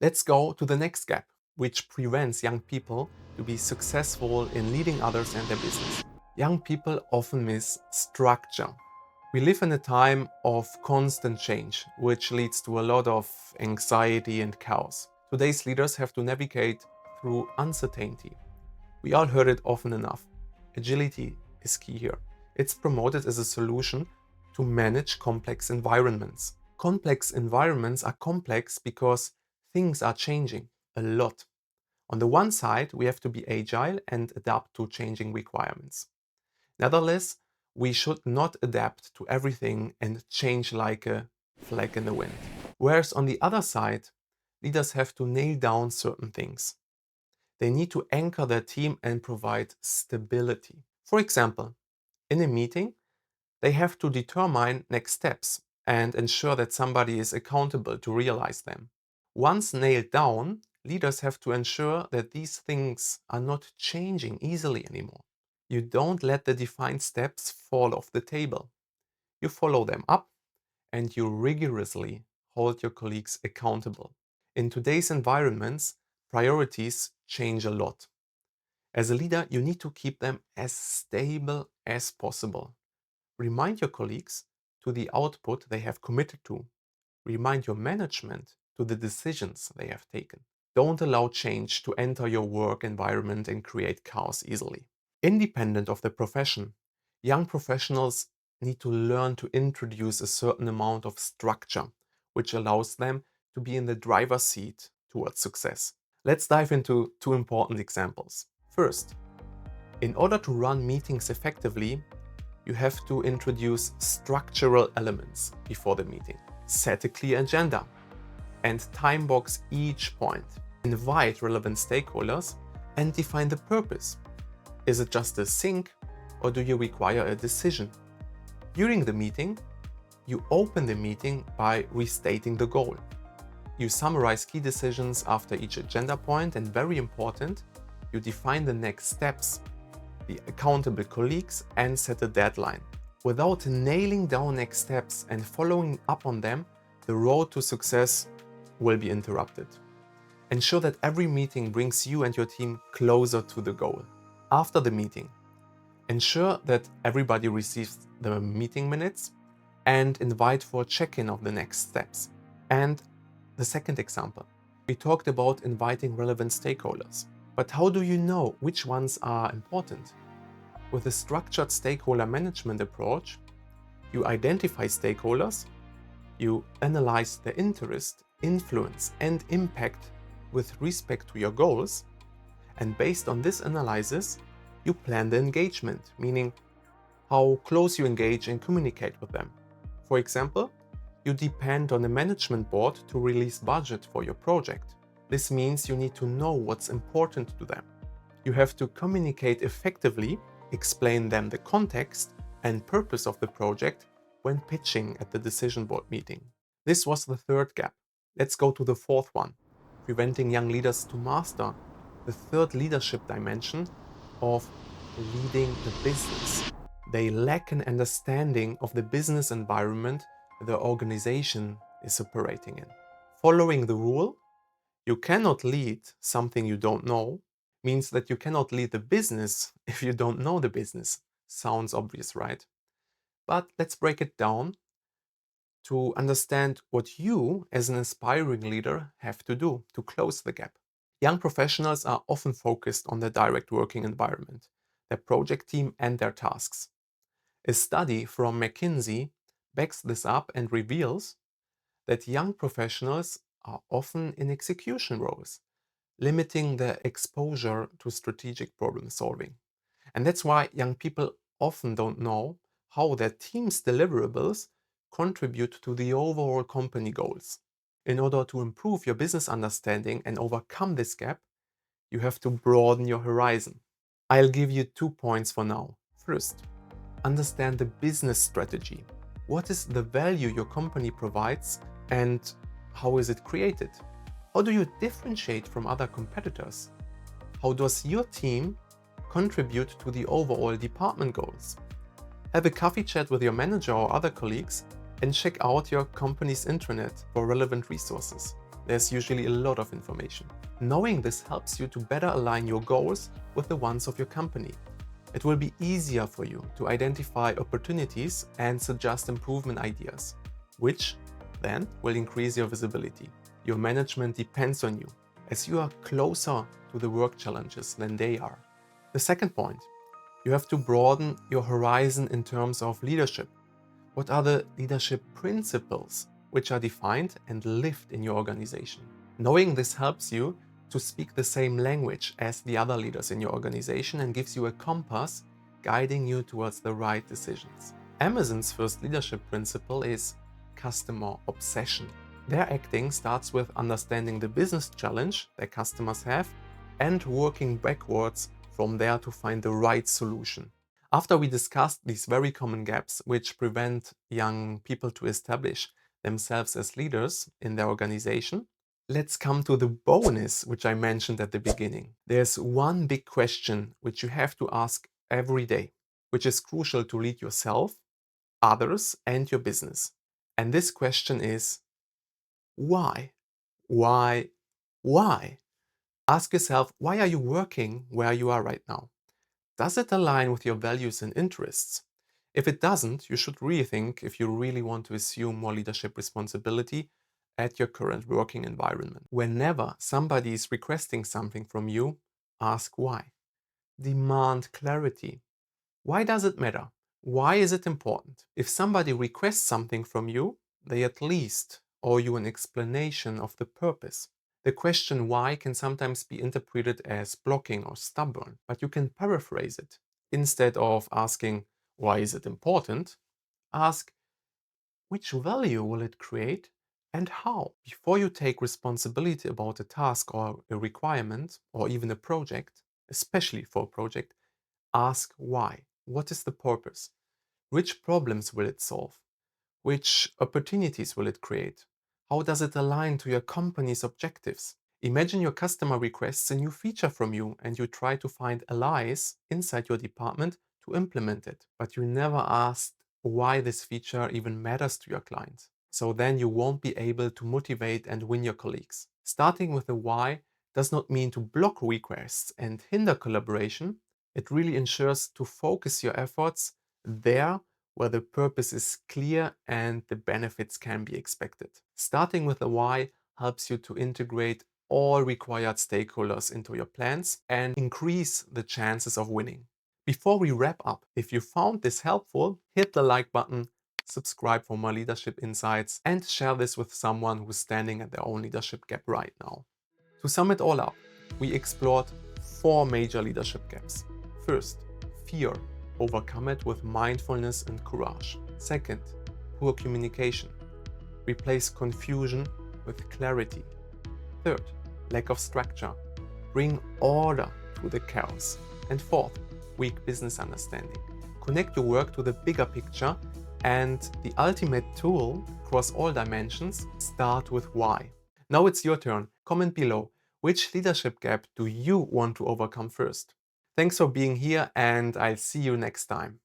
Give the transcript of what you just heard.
Let's go to the next gap, which prevents young people to be successful in leading others and their business. Young people often miss structure. We live in a time of constant change, which leads to a lot of anxiety and chaos. Today's leaders have to navigate through uncertainty. We all heard it often enough. Agility is key here. It's promoted as a solution to manage complex environments. Complex environments are complex because things are changing a lot. On the one side, we have to be agile and adapt to changing requirements. Nevertheless, we should not adapt to everything and change like a flag in the wind. Whereas on the other side, leaders have to nail down certain things. They need to anchor their team and provide stability. For example, in a meeting, they have to determine next steps and ensure that somebody is accountable to realize them. Once nailed down, leaders have to ensure that these things are not changing easily anymore. You don't let the defined steps fall off the table. You follow them up and you rigorously hold your colleagues accountable. In today's environments, priorities change a lot. As a leader, you need to keep them as stable as possible. Remind your colleagues to the output they have committed to. Remind your management to the decisions they have taken. Don't allow change to enter your work environment and create chaos easily. Independent of the profession, young professionals need to learn to introduce a certain amount of structure, which allows them to be in the driver's seat towards success. Let's dive into two important examples. First, in order to run meetings effectively, you have to introduce structural elements before the meeting. Set a clear agenda and time box each point. Invite relevant stakeholders and define the purpose. Is it just a sync or do you require a decision? During the meeting, you open the meeting by restating the goal. You summarize key decisions after each agenda point and, very important, you define the next steps, the accountable colleagues, and set a deadline. Without nailing down next steps and following up on them, the road to success will be interrupted. Ensure that every meeting brings you and your team closer to the goal. After the meeting, ensure that everybody receives the meeting minutes and invite for a check-in of the next steps. And the second example, we talked about inviting relevant stakeholders. But how do you know which ones are important? With a structured stakeholder management approach, you identify stakeholders, you analyze their interest, influence, and impact with respect to your goals, and based on this analysis, you plan the engagement, meaning how close you engage and communicate with them. For example, you depend on a management board to release budget for your project. This means you need to know what's important to them. You have to communicate effectively, explain them the context and purpose of the project when pitching at the decision board meeting. This was the third gap. Let's go to the fourth one, preventing young leaders to master the third leadership dimension of leading the business. They lack an understanding of the business environment the organization is operating in. Following the rule, you cannot lead something you don't know, means that you cannot lead the business if you don't know the business. Sounds obvious, right? But let's break it down to understand what you, as an aspiring leader, have to do to close the gap. Young professionals are often focused on their direct working environment, their project team, and their tasks. A study from McKinsey backs this up and reveals that young professionals are often in execution roles, limiting their exposure to strategic problem solving. And that's why young people often don't know how their team's deliverables contribute to the overall company goals. In order to improve your business understanding and overcome this gap, you have to broaden your horizon. I'll give you 2 points for now. First, understand the business strategy. What is the value your company provides and how is it created? How do you differentiate from other competitors? How does your team contribute to the overall department goals? Have a coffee chat with your manager or other colleagues and check out your company's intranet for relevant resources. there's usually a lot of information. Knowing this helps you to better align your goals with the ones of your company. It will be easier for you to identify opportunities and suggest improvement ideas, which then will increase your visibility. Your management depends on you, as you are closer to the work challenges than they are. The second point, you have to broaden your horizon in terms of leadership. What are the leadership principles which are defined and lived in your organization? Knowing this helps you to speak the same language as the other leaders in your organization and gives you a compass guiding you towards the right decisions. Amazon's first leadership principle is customer obsession. Their acting starts with understanding the business challenge their customers have and working backwards from there to find the right solution. After we discussed these very common gaps which prevent young people to establish themselves as leaders in their organization, let's come to the bonus which I mentioned at the beginning. There's one big question which you have to ask every day, which is crucial to lead yourself, others, and your business. And this question is, why? Why? Why? Ask yourself, why are you working where you are right now? Does it align with your values and interests? If it doesn't, you should rethink if you really want to assume more leadership responsibility at your current working environment. Whenever somebody is requesting something from you, ask why. Demand clarity. Why does it matter? Why is it important? If somebody requests something from you, they at least owe you an explanation of the purpose. The question why can sometimes be interpreted as blocking or stubborn, but you can paraphrase it. Instead of asking, why is it important? Ask, which value will it create and how? Before you take responsibility about a task or a requirement or even a project, especially for a project, ask why. What is the purpose? Which problems will it solve? Which opportunities will it create? How does it align to your company's objectives? Imagine your customer requests a new feature from you and you try to find allies inside your department to implement it, but you never asked why this feature even matters to your client. So then you won't be able to motivate and win your colleagues. Starting with the why does not mean to block requests and hinder collaboration. It really ensures to focus your efforts there where the purpose is clear and the benefits can be expected. Starting with the why helps you to integrate all required stakeholders into your plans and increase the chances of winning. Before we wrap up, if you found this helpful, hit the like button, subscribe for more leadership insights, and share this with someone who's standing at their own leadership gap right now. To sum it all up, we explored 4 major leadership gaps. First, fear. Overcome it with mindfulness and courage. Second, poor communication. Replace confusion with clarity. Third, lack of structure. Bring order to the chaos. And fourth, weak business understanding. Connect your work to the bigger picture and the ultimate tool across all dimensions. Start with why. Now it's your turn. Comment below. Which leadership gap do you want to overcome first? Thanks for being here and I'll see you next time.